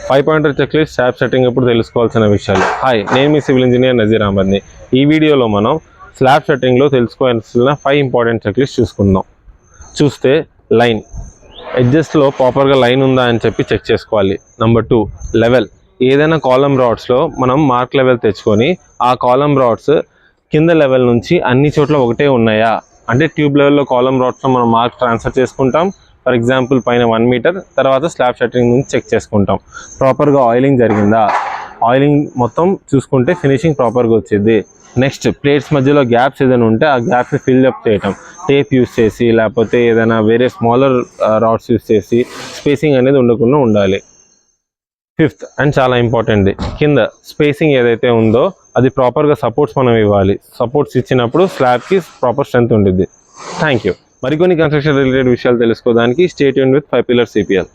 5 pointer check list slab setting అప్పుడు తెలుసుకోవాల్సిన విషయాలు. హాయ్, నేను మీ సివిల్ ఇంజనీర్ నజీర్ అహ్మద్ని. ఈ వీడియోలో మనం స్లాబ్ సెట్టింగ్లో తెలుసుకోవాల్సిన 5 ఇంపార్టెంట్ చెక్ లిస్ట్ చూసుకుందాం. చూస్తే లైన్ ఎడ్జెస్ట్లో ప్రాపర్గా లైన్ ఉందా అని చెప్పి చెక్ చేసుకోవాలి. Number 2 level. ఏదైనా కాలమ్ రాడ్స్లో మనం మార్క్ లెవెల్ తెచ్చుకొని ఆ కాలమ్ రాడ్స్ కింద లెవెల్ నుంచి అన్ని చోట్ల ఒకటే ఉన్నాయా అంటే ట్యూబ్ లెవెల్లో కాలమ్ రాడ్స్లో మనం మార్క్ ట్రాన్స్ఫర్ చేసుకుంటాం. ఫర్ ఎగ్జాంపుల్ పైన 1 మీటర్, తర్వాత స్లాబ్ షట్టరింగ్ నుంచి చెక్ చేసుకుంటాం. ప్రాపర్గా ఆయిలింగ్ జరిగిందా, ఆయిలింగ్ మొత్తం చూసుకుంటే ఫినిషింగ్ ప్రాపర్గా వచ్చింది. నెక్స్ట్ ప్లేట్స్ మధ్యలో గ్యాప్స్ ఏదైనా ఉంటే ఆ గ్యాప్ని ఫిల్అప్ చేయటం, టేప్ యూస్ చేసి లేకపోతే ఏదైనా వేరే స్మాలర్ రాడ్స్ యూస్ చేసి స్పేసింగ్ అనేది ఉండకుండా ఉండాలి. 5th అండ్ చాలా ఇంపార్టెంట్, కింద స్పేసింగ్ ఏదైతే ఉందో అది ప్రాపర్గా సపోర్ట్స్ మనం ఇవ్వాలి. సపోర్ట్స్ ఇచ్చినప్పుడు స్లాబ్కి ప్రాపర్ స్ట్రెంత్ ఉంటుంది. Thank you. మరికొన్ని కన్స్ట్రక్షన్ రిలేటెడ్ విషయాలు తెలుసుకోవడానికి stay tuned with 5 Pillars CPL.